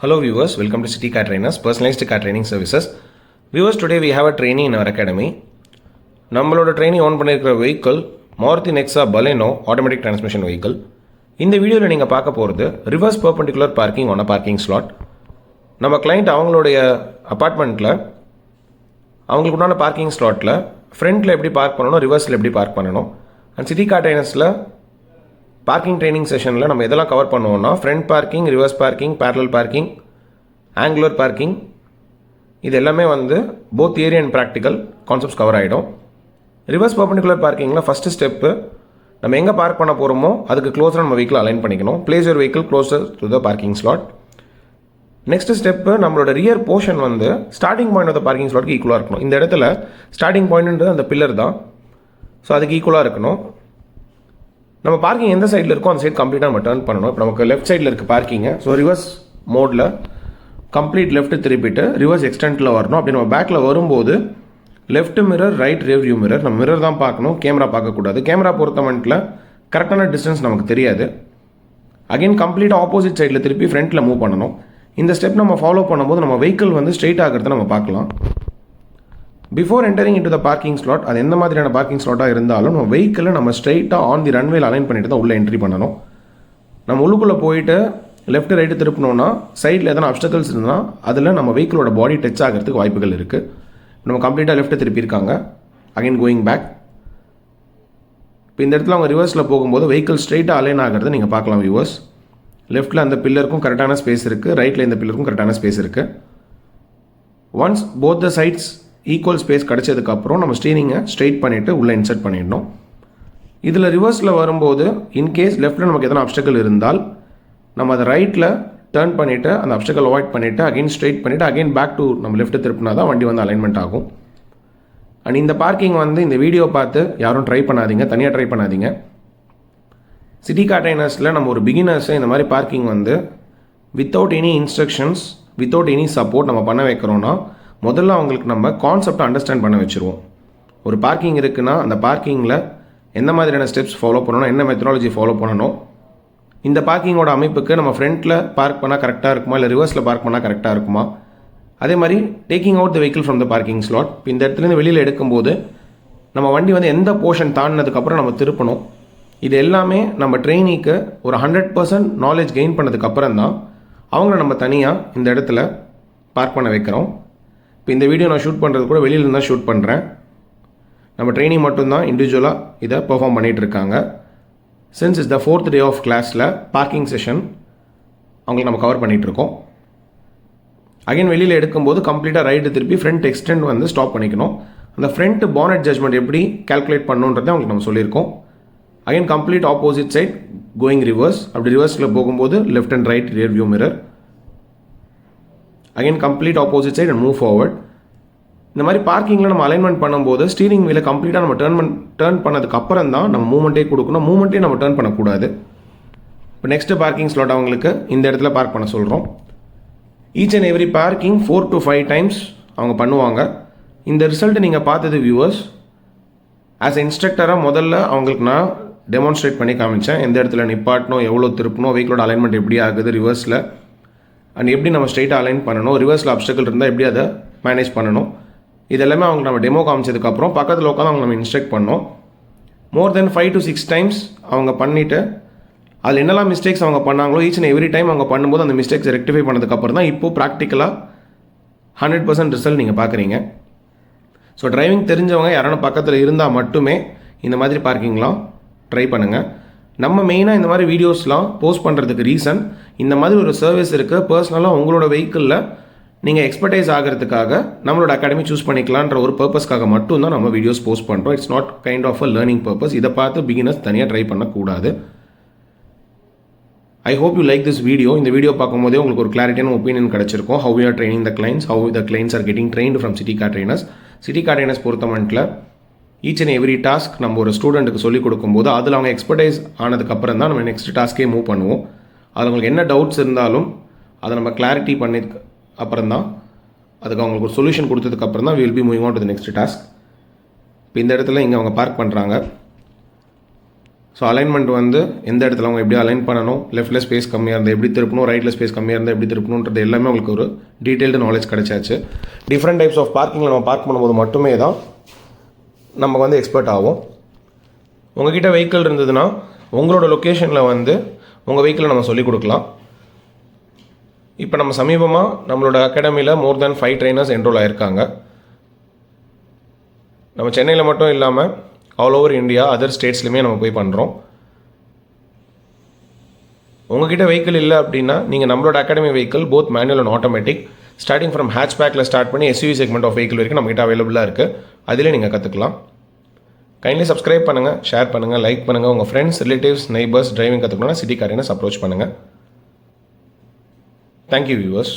Hello viewers, welcome to City Car Trainers, Personalized Car Training Services. Viewers, today we have a trainee in our academy. நம்மளோட trainee own பண்ணியிருக்கிற vehicle Maruti Nexa Baleno automatic transmission vehicle. இந்த வீடியோவில் நீங்கள் பார்க்க போகிறது reverse perpendicular parking on a parking slot. நம்ம client அவங்களுடைய அப்பார்ட்மெண்ட்டில் அவங்களுக்கு உண்டான பார்க்கிங் ஸ்லாட்டில் ஃப்ரண்ட்டில் எப்படி பார்க் பண்ணணும், ரிவர்ஸில் எப்படி பார்க் பண்ணணும். அண்ட் சிட்டி கார் ட்ரைனர்ஸில் பார்க்கிங் ட்ரைனிங் செஷனில் நம்ம எதெல்லாம் கவர் பண்ணுவோம்னா front parking, reverse parking, parallel parking, angular parking, இது எல்லாமே both theory and practical concepts cover ஆகிடும். ரிவர்ஸ் பர்பெண்டிகுலர் பார்க்கிங்கில் ஃபஸ்ட்டு ஸ்டெப்பு நம்ம எங்கே பார்க் பண்ண போகிறோமோ அதுக்கு க்ளோஸராக நம்ம வெஹிக்கிள் அலைன் பண்ணிக்கணும். Place your vehicle closer to the parking slot. Next step நம்மளோட rear portion starting point of the parking ஸ்லாட்க்கு ஈக்குவலாக இருக்கணும். இந்த இடத்துல ஸ்டார்டிங் பாயிண்ட்ன்றது அந்த பில்லர் தான், ஸோ அதுக்கு ஈக்குவலாக இருக்கணும். நம்ம பார்க்கிங் எந்த சைடில் இருக்கோ அந்த சைடு கம்ப்ளீட்டாக நம்ம டர்ன் பண்ணணும். இப்போ நமக்கு லெஃப்ட் சைடில் இருக்குது பார்க்கிங்க, ஸோ ரிவர்ஸ் மோடில் கம்ப்ளீட் லெஃப்ட் திருப்பிட்டு ரிவர்ஸ் எக்ஸ்டென்ட்டில் வரணும். அப்படி நம்ம பேக்கில் வரும்போது left mirror, right rear view mirror, நம்ம மிரர் தான் பார்க்கணும், கேமரா பார்க்கக்கூடாது. கேமரா பொறுத்த மட்டில் கரெக்டான டிஸ்டன்ஸ் நமக்கு தெரியாது. அகைன் கம்ப்ளீட்டாக ஆப்போசிட் சைடில் திருப்பி ஃப்ரண்ட்டில் மூவ் பண்ணணும். இந்த ஸ்டெப் நம்ம ஃபாலோ பண்ணும்போது நம்ம வெஹிக்கிள் ஸ்ட்ரெயிட் ஆகிறத நம்ம பார்க்கலாம். Before entering into the parking slot, அது எந்த மாதிரியான பார்க்கிங் ஸ்லாட்டாக இருந்தாலும் நம்ம வெஹிக்கிளை நம்ம ஸ்ட்ரெயிட்டாக ஆன் தி ரன்வேல அலைன் பண்ணிட்டு தான் உள்ளே என்ட்ரி பண்ணணும். நம்ம உள்ளுக்குள்ளே போயிட்டு லெஃப்ட் ரைட்டு திருப்பினோன்னா சைடில் எதனா அப்டக்கல்ஸ் இருந்தால் அதில் நம்ம வெஹிக்கிளோட பாடி டச் ஆகிறதுக்கு வாய்ப்புகள் இருக்குது. நம்ம கம்ப்ளீட்டாக லெஃப்ட்டு திருப்பியிருக்காங்க, அகைன் கோயிங் பேக். இப்போ இந்த இடத்துல அவங்க ரிவர்ஸில் போகும்போது வெஹிக்கிள் ஸ்ட்ரெயிட்டாக அலைன் ஆகிறத நீங்கள் பார்க்கலாம் வியூவர்ஸ். லெஃப்ட்டில் அந்த பில்லருக்கும் கரெக்டான ஸ்பேஸ் இருக்குது, ரைட்டில் இந்த பில்லருக்கும் கரெக்டான ஸ்பேஸ் இருக்குது. Once both the sides equal space கிடச்சதுக்கப்புறம் நம்ம ஸ்டீரிங்கை ஸ்ட்ரெயிட் பண்ணிவிட்டு உள்ளே இன்சர்ட் பண்ணிடணும். இதில் ரிவர்ஸில் வரும்போது இன்கேஸ் லெஃப்ட்டில் நமக்கு எதனா அப்டக்கல் இருந்தால் நம்ம அதை ரைட்டில் டர்ன் பண்ணிவிட்டு அந்த அப்டக்கல் அவாய்ட் பண்ணிவிட்டு அகைன் ஸ்ட்ரெயிட் பண்ணிவிட்டு அகைன் பேக் டு நம்ம லெஃப்ட்டு திருப்பினா தான் வண்டி அலைன்மெண்ட் ஆகும். அண்ட் இந்த பார்க்கிங் இந்த வீடியோ பார்த்து யாரும் ட்ரை பண்ணாதீங்க, தனியாக ட்ரை பண்ணாதீங்க. சிட்டி கார் ட்ரைனர்ஸில் நம்ம ஒரு பிகினர்ஸை இந்த மாதிரி parking without any instructions, without any support நம்ம பண்ண வைக்கிறோன்னா முதல்ல அவங்களுக்கு நம்ம கான்செப்டை அண்டர்ஸ்டாண்ட் பண்ண வச்சுருவோம். ஒரு பார்க்கிங் இருக்குன்னா அந்த பார்க்கிங்கில் எந்த மாதிரியான ஸ்டெப்ஸ் ஃபாலோ பண்ணணும், என்ன மெத்தடாலஜி ஃபாலோ பண்ணணும், இந்த பார்க்கிங்கோட அமைப்புக்கு நம்ம ஃப்ரண்ட்டில் பார்க் பண்ணால் கரெக்டாக இருக்குமா, இல்லை ரிவர்ஸில் பார்க் பண்ணால் கரெக்டாக இருக்குமா. அதே மாதிரி taking out the vehicle from the parking slot. இப்போ இந்த இடத்துலேருந்து வெளியில் எடுக்கும்போது நம்ம வண்டி எந்த போர்ஷன் தாண்டினதுக்கப்புறம் நம்ம திருப்பணும். இது எல்லாமே நம்ம ட்ரெயினிக்கு ஒரு 100% நாலேஜ் கெயின் பண்ணதுக்கப்புறம் தான் அவங்கள நம்ம தனியாக இந்த இடத்துல பார்க் பண்ண வைக்கிறோம். இப்போ இந்த வீடியோ நான் ஷூட் பண்ணுறது கூட வெளியில் இருந்தால் ஷூட் பண்ணுறேன். நம்ம ட்ரெயினிங் மட்டும்தான் இண்டிவிஜுவலாக இதை பெர்ஃபார்ம் பண்ணிகிட்டு இருக்காங்க. Since is the 4th day of கிளாஸில் பார்க்கிங் செஷன் அவங்களுக்கு நம்ம கவர் பண்ணிகிட்ருக்கோம். அகைன் வெளியில் எடுக்கும்போது கம்ப்ளீட்டாக ரைட்டு திருப்பி ஃப்ரண்ட் எக்ஸ்டெண்ட் ஸ்டாப் பண்ணிக்கணும். அந்த ஃப்ரண்ட் பானட் ஜட்ஜ்மெண்ட் எப்படி கால்குலேட் பண்ணணுன்றதை அவங்களுக்கு நம்ம சொல்லியிருக்கோம். Again complete opposite side going reverse. அப்படி ரிவர்ஸில் போகும்போது left and right rear view mirror. Again complete opposite side and move forward. இந்த மாதிரி பார்க்கிங்கில் நம்ம அலைன்மெண்ட் பண்ணும்போது ஸ்டீரிங் வீலை கம்ப்ளீட்டாக நம்ம டர்ன் பண்ணதுக்கு அப்புறம் தான் நம்ம மூமெண்ட்டே கொடுக்கணும். மூமெண்ட்டே நம்ம டர்ன் பண்ணக்கூடாது. இப்போ நெக்ஸ்ட் பார்க்கிங் ஸ்லாட் அவங்களுக்கு இந்த இடத்துல பார்க் பண்ண சொல்கிறோம். Each and every parking 4 to 5 times அவங்க பண்ணுவாங்க. இந்த ரிசல்ட்டை நீங்கள் பார்த்தது வியூவர்ஸ். ஆஸ் இன்ஸ்ட்ரக்டராக முதல்ல அவங்களுக்கு நான் டெமான்ஸ்ட்ரேட் பண்ணி காமிச்சேன். எந்த இடத்துல நிப்பாட்டணும், எவ்வளோ திருப்பணும், வெஹிக்கிளோட அலைன்மெண்ட் எப்படி ஆகுது ரிவர்ஸில், அண்ட் எப்படி நம்ம ஸ்ட்ரெயிட்டாக அலைன் பண்ணணும், ரிவர்ஸில் அப்டக்கல் இருந்தால் எப்படி அதை மேனேஜ் பண்ணணும். இதெல்லாமே அவங்க நம்ம டெமோ காமிச்சதுக்கப்புறம் பக்கத்தில் உட்காந்து அவங்க நம்ம இன்ஸ்ட்ரக்ட் பண்ணோம். மோர் தென் 5 to 6 times அவங்க பண்ணிவிட்டு அதில் என்னெல்லாம் மிஸ்டேக்ஸ் அவங்க பண்ணாங்களோ ஈச் அண்ட் எவ்ரி டைம் அவங்க பண்ணும்போது அந்த மிஸ்டேக்ஸ் ரெக்டிஃபை பண்ணதுக்கப்புறம் தான் இப்போது ப்ராக்டிக்கலாக 100% ரிசல்ட் நீங்கள் பார்க்குறீங்க. ஸோ டிரைவிங் தெரிஞ்சவங்க யாரான பக்கத்தில் இருந்தால் மட்டுமே இந்த மாதிரி பார்க்கிங்லாம் ட்ரை பண்ணுங்கள். நம்ம மெயினாக இந்த மாதிரி வீடியோஸ்லாம் போஸ்ட் பண்ணுறதுக்கு ரீசன் இந்த மாதிரி ஒரு சர்வீஸ் இருக்குது. பர்சனலாக உங்களோட வெஹிக்கிளில் நீங்கள் எக்ஸ்பர்டைஸ் ஆகிறதுக்காக நம்மளோட அகாடமி சூஸ் பண்ணிக்கலான்ற ஒரு பர்பஸ்க்காக மட்டும்தான் நம்ம வீடியோஸ் போஸ்ட் பண்ணுறோம். It's not kind of a learning purpose. இதை பார்த்து பிகினர்ஸ் தனியாக ட்ரை பண்ணக்கூடாது. I hope you like this video. இந்த வீடியோ பார்க்கும்போதே உங்களுக்கு ஒரு கிளாரிட்டியான ஒப்பீனியன் கிடச்சிருக்கும். How you are training the clients, how the clients are getting trained from City Car Trainers. City Car Trainers பொறுத்த மட்டில் ஈச் அண்ட் எவ்ரி டாஸ்க் நம்ம ஒரு ஸ்டூடெண்ட்டுக்கு சொல்லிக் கொடுக்கும்போது அதில் அவங்க எக்ஸ்பர்டைஸ் ஆனதுக்கப்புறம் தான் நம்ம நெக்ஸ்ட் டாஸ்க்கே மூவ் பண்ணுவோம். அதில் உங்களுக்கு என்ன டவுட்ஸ் இருந்தாலும் அதை நம்ம கிளாரிட்டி பண்ணி அப்புறம் தான் அதுக்கு அவங்களுக்கு ஒரு சொல்யூஷன் கொடுத்ததுக்கப்புறம் தான் will be moving on to the next task. இப்போ இந்த இடத்துல இங்கே அவங்க பார்க் பண்ணுறாங்க. ஸோ அலைன்மெண்ட் வந்து எந்த இடத்துல அவங்க எப்படி அலைன் பண்ணணும், லெஃப்ட்டில் ஸ்பேஸ் கம்மியாக இருந்தால் எப்படி திருப்பணும், ரைட்டில் ஸ்பேஸ் கம்மியாக இருந்தால் எப்படி திருப்பணுன்றது எல்லாமே உங்களுக்கு ஒரு டீட்டெயில்டு நாலேஜ் கிடைச்சாச்சு. டிஃப்ரெண்ட் டைப்ஸ் ஆஃப் பார்க்கிங்கில் நம்ம பார்க் பண்ணும்போது மட்டுமே தான் நமக்கு வந்து எக்ஸ்பர்ட் ஆகும். உங்ககிட்ட வெஹிக்கிள் இருந்ததுன்னா உங்களோட லொக்கேஷனில் வந்து உங்கள் வெஹிக்கிளை நம்ம சொல்லிக் கொடுக்கலாம். இப்போ நம்ம சமீபமாக நம்மளோட அகாடமியில் மோர் தேன் 5 ட்ரெயினர்ஸ் என்ரோல் ஆகிருக்காங்க. நம்ம சென்னையில் மட்டும் இல்லாமல் ஆல் ஓவர் இந்தியா அதர் ஸ்டேட்ஸ்லையுமே நம்ம போய் பண்ணுறோம். உங்ககிட்ட வெஹிக்கிள் இல்லை அப்படின்னா நீங்கள் நம்மளோட academy vehicle both manual and automatic starting from ஹேட்ச்பேக்கில் ஸ்டார்ட் பண்ணி எஸ்யூவி செக்மெண்ட் ஆஃப் வெஹிக்கிள் வரைக்கும் நம்மகிட்ட அவைலபிளாக இருக்குது. அதிலே நீங்கள் கற்றுக்கலாம். கைண்ட்லி சப்ஸ்கிரைப் பண்ணுங்கள், ஷேர் பண்ணுங்கள், லைக் பண்ணுங்கள். உங்கள் ஃப்ரெண்ட்ஸ், ரிலேட்டிவ்ஸ், நெய்பர்ஸ் டிரைவிங் கற்றுக்கணும்னா சிட்டி காரினை அப்ரோச் பண்ணுங்கள். Thank you viewers.